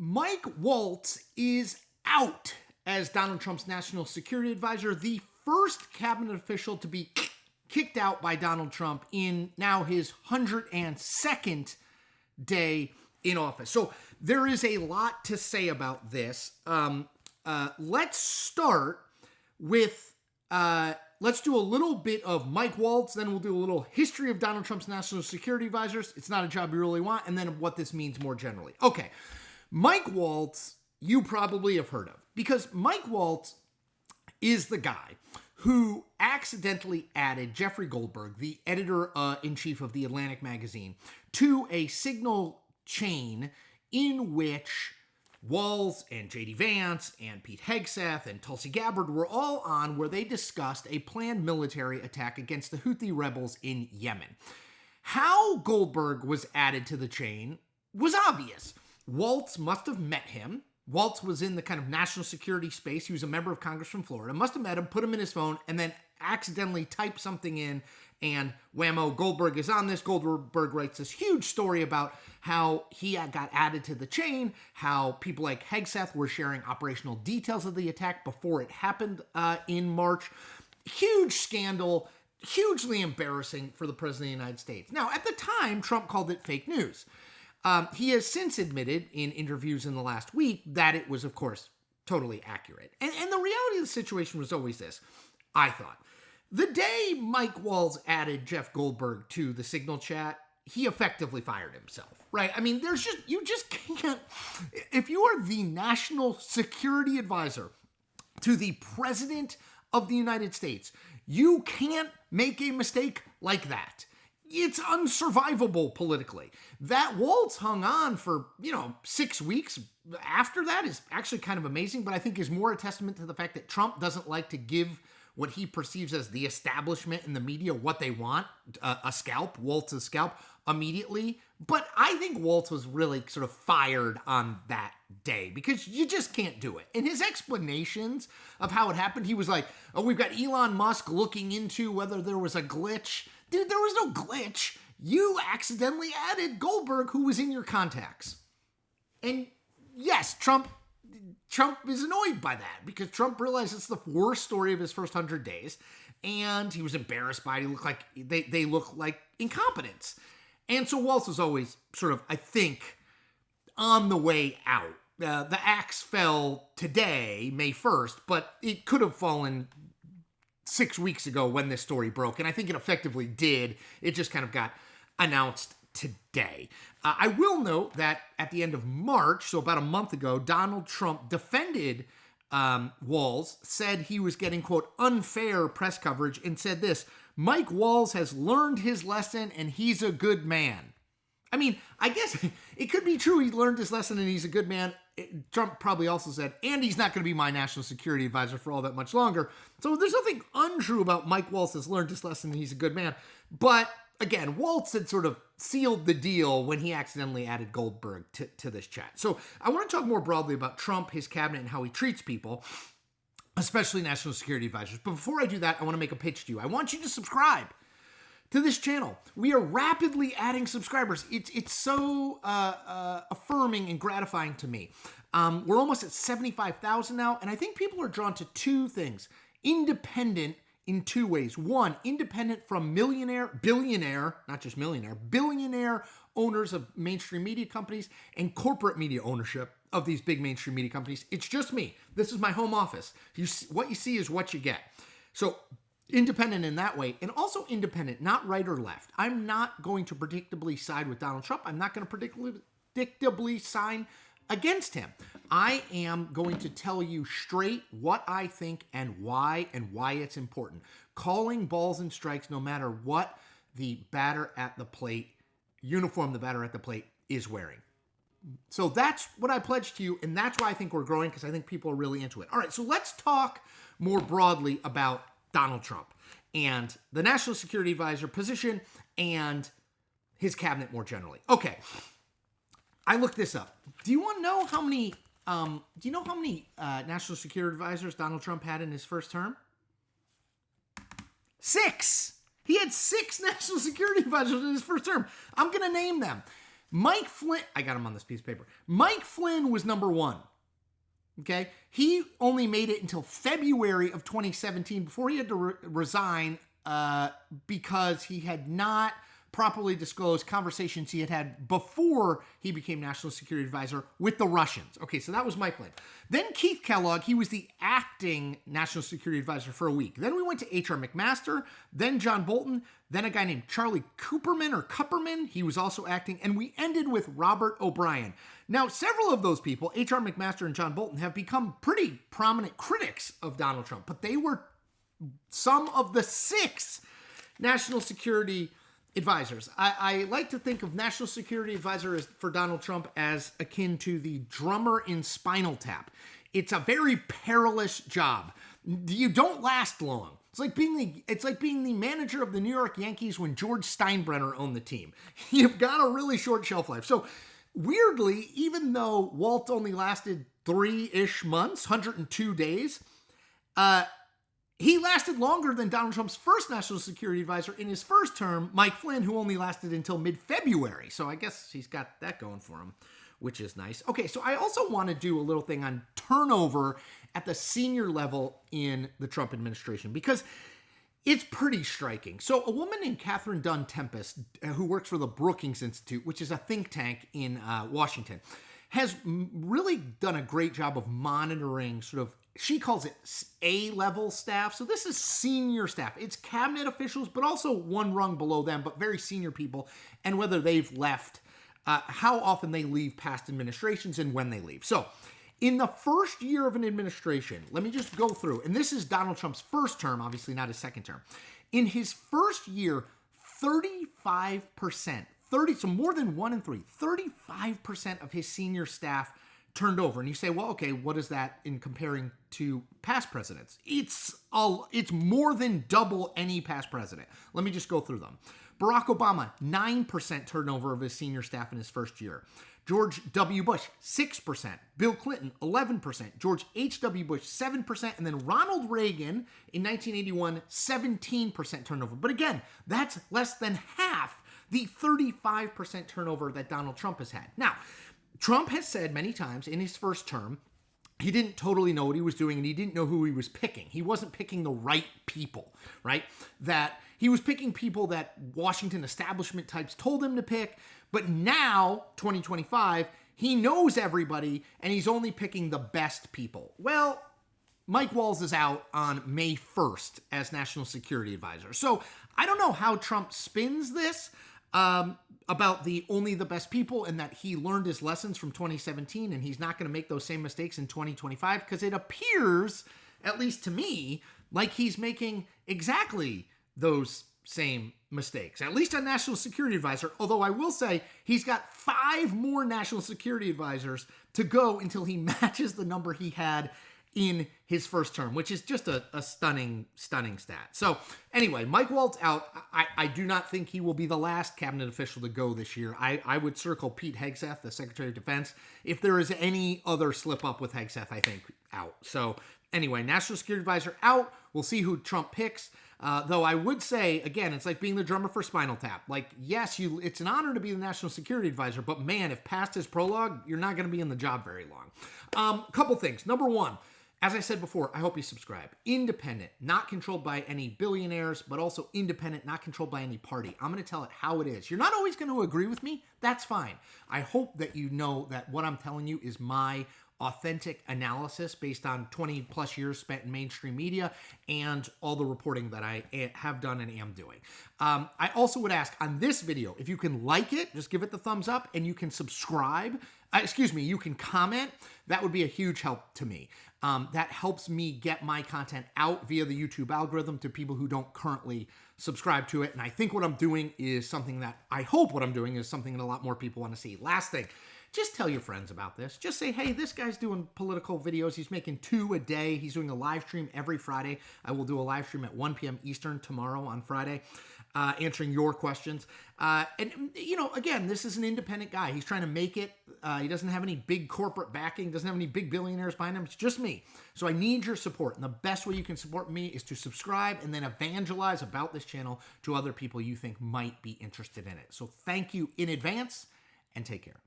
Mike Waltz is out as Donald Trump's national security advisor, the first cabinet official to be kicked out by Donald Trump in now his 102nd day in office. So there is a lot to say about this. Let's start with, let's do a little bit of Mike Waltz, then we'll do a little history of Donald Trump's national security advisors. It's not a job you really want, and then what this means more generally. Okay, Mike Waltz, you probably have heard of, because Mike Waltz is the guy who accidentally added Jeffrey Goldberg, the editor-in-chief of The Atlantic magazine, to a signal chain in which Walz and J.D. Vance and Pete Hegseth and Tulsi Gabbard were all on, where they discussed a planned military attack against the Houthi rebels in Yemen. How Goldberg was added to the chain was obvious. Waltz must have met him. Waltz was in the kind of national security space. He was a member of Congress from Florida. Must have met him, put him in his phone, and then accidentally typed something in, and whammo, Goldberg is on this. Goldberg writes this huge story about how he got added to the chain, how people like Hegseth were sharing operational details of the attack before it happened in March. Huge scandal, hugely embarrassing for the President of the United States. Now, at the time, Trump called it fake news. He has since admitted in interviews in the last week that it was, of course, totally accurate. And the reality of the situation was always this, I thought. The day Mike Waltz added Jeff Goldberg to the Signal chat, he effectively fired himself, right? I mean, you just can't, if you are the national security advisor to the President of the United States, you can't make a mistake like that. It's unsurvivable politically. That Waltz hung on for, 6 weeks after that is actually kind of amazing, but I think is more a testament to the fact that Trump doesn't like to give what he perceives as the establishment and the media what they want, a scalp, Waltz's scalp, immediately. But I think Waltz was really sort of fired on that day because you just can't do it. And his explanations of how it happened, he was like, oh, we've got Elon Musk looking into whether there was a glitch. Dude, there was no glitch. You accidentally added Goldberg, who was in your contacts. And yes, Trump is annoyed by that because Trump realized it's the worst story of his first 100 days. And he was embarrassed by it. He looked like, they look like incompetence. And so Waltz was always sort of, I think, on the way out. The axe fell today, May 1st, but it could have fallen 6 weeks ago when this story broke, and I think it effectively did. It just kind of got announced today. I will note that at the end of March, so about a month ago, Donald Trump defended Walz, said he was getting, quote, unfair press coverage, and said this, Mike Waltz has learned his lesson and he's a good man. I mean, I guess it could be true he learned his lesson and he's a good man. Trump probably also said, and he's not going to be my national security advisor for all that much longer. So there's nothing untrue about Mike Waltz has learned his lesson and he's a good man. But again, Waltz had sort of sealed the deal when he accidentally added Goldberg to this chat. So I want to talk more broadly about Trump, his cabinet, and how he treats people, especially national security advisors. But before I do that, I want to make a pitch to you. I want you to subscribe to this channel. We are rapidly adding subscribers. It's so affirming and gratifying to me. We're almost at 75,000 now, and I think people are drawn to two things. Independent in two ways. One, independent from billionaire owners of mainstream media companies and corporate media ownership of these big mainstream media companies. It's just me. This is my home office. What you see is what you get. So independent in that way, and also independent, not right or left. I'm not going to predictably side with Donald Trump. I'm not going to predictably sign against him. I am going to tell you straight what I think and why it's important. Calling balls and strikes no matter what the batter at the plate, uniform the batter at the plate is wearing. So that's what I pledge to you, and that's why I think we're growing, because I think people are really into it. All right, so let's talk more broadly about Donald Trump and the national security advisor position and his cabinet more generally. Okay, I looked this up. Do you want to know how many? Do you know how many national security advisors Donald Trump had in his first term? 6. He had 6 national security advisors in his first term. I'm going to name them. Mike Flynn, I got him on this piece of paper. Mike Flynn was number one. Okay. He only made it until February of 2017 before he had to resign because he had not properly disclosed conversations he had before he became National Security Advisor with the Russians. Okay, so that was Mike Flynn. Then Keith Kellogg, he was the acting National Security Advisor for a week. Then we went to H.R. McMaster, then John Bolton, then a guy named Charlie Kupperman, he was also acting, and we ended with Robert O'Brien. Now, several of those people, H.R. McMaster and John Bolton, have become pretty prominent critics of Donald Trump, but they were some of the 6 national security advisors. I like to think of National Security Advisor for Donald Trump as akin to the drummer in Spinal Tap. It's a very perilous job. You don't last long. It's like being the manager of the New York Yankees when George Steinbrenner owned the team. You've got a really short shelf life. So weirdly, even though Walt only lasted 3-ish months, 102 days, he lasted longer than Donald Trump's first National Security Advisor in his first term, Mike Flynn, who only lasted until mid-February. So I guess he's got that going for him, which is nice. Okay, so I also want to do a little thing on turnover at the senior level in the Trump administration, because it's pretty striking. So a woman named Catherine Dunn Tempest, who works for the Brookings Institute, which is a think tank in Washington, has really done a great job of monitoring sort of, she calls it A-level staff. So this is senior staff. It's cabinet officials, but also one rung below them, but very senior people, and whether they've left, how often they leave past administrations and when they leave. So in the first year of an administration, let me just go through, and this is Donald Trump's first term, obviously not his second term. In his first year, 35%, so more than 1 in 3, 35% of his senior staff turned over. And you say, well, okay, what is that in comparing to past presidents? It's more than double any past president. Let me just go through them. Barack Obama, 9% turnover of his senior staff in his first year. George W. Bush, 6%. Bill Clinton, 11%. George H.W. Bush, 7%. And then Ronald Reagan, in 1981, 17% turnover. But again, that's less than half the 35% turnover that Donald Trump has had. Now, Trump has said many times in his first term, he didn't totally know what he was doing and he didn't know who he was picking. He wasn't picking the right people, right? That he was picking people that Washington establishment types told him to pick. But now, 2025, he knows everybody and he's only picking the best people. Well, Mike Waltz is out on May 1st as National Security Advisor. So I don't know how Trump spins this about only the best people, and that he learned his lessons from 2017 and he's not going to make those same mistakes in 2025, because it appears, at least to me, like he's making exactly those same mistakes, at least on National Security Advisor. Although I will say he's got 5 more National Security Advisors to go until he matches the number he had in his first term, which is just a stunning stat. So anyway, Mike Waltz out. I do not think he will be the last cabinet official to go this year. I would circle Pete Hegseth, the Secretary of Defense. If there is any other slip up with Hegseth, I think out. So anyway, National Security Advisor out. We'll see who Trump picks. Though I would say, again, it's like being the drummer for Spinal Tap. Like, yes, it's an honor to be the National Security Advisor, but man, if past his prologue, you're not going to be in the job very long. Couple things. Number one, as I said before, I hope you subscribe. Independent, not controlled by any billionaires, but also independent, not controlled by any party. I'm going to tell it how it is. You're not always going to agree with me. That's fine. I hope that you know that what I'm telling you is my authentic analysis based on 20 plus years spent in mainstream media and all the reporting that I have done and am doing. I also would ask on this video, if you can like it, just give it the thumbs up, and you can subscribe. You can comment. That would be a huge help to me. That helps me get my content out via the YouTube algorithm to people who don't currently subscribe to it. And I think what I'm doing is something that a lot more people want to see. Last thing, just tell your friends about this. Just say, hey, this guy's doing political videos. He's making 2 a day. He's doing a live stream every Friday. I will do a live stream at 1 p.m. Eastern tomorrow on Friday, answering your questions. Again, this is an independent guy. He's trying to make it. He doesn't have any big corporate backing, doesn't have any big billionaires behind him. It's just me. So I need your support. And the best way you can support me is to subscribe and then evangelize about this channel to other people you think might be interested in it. So thank you in advance, and take care.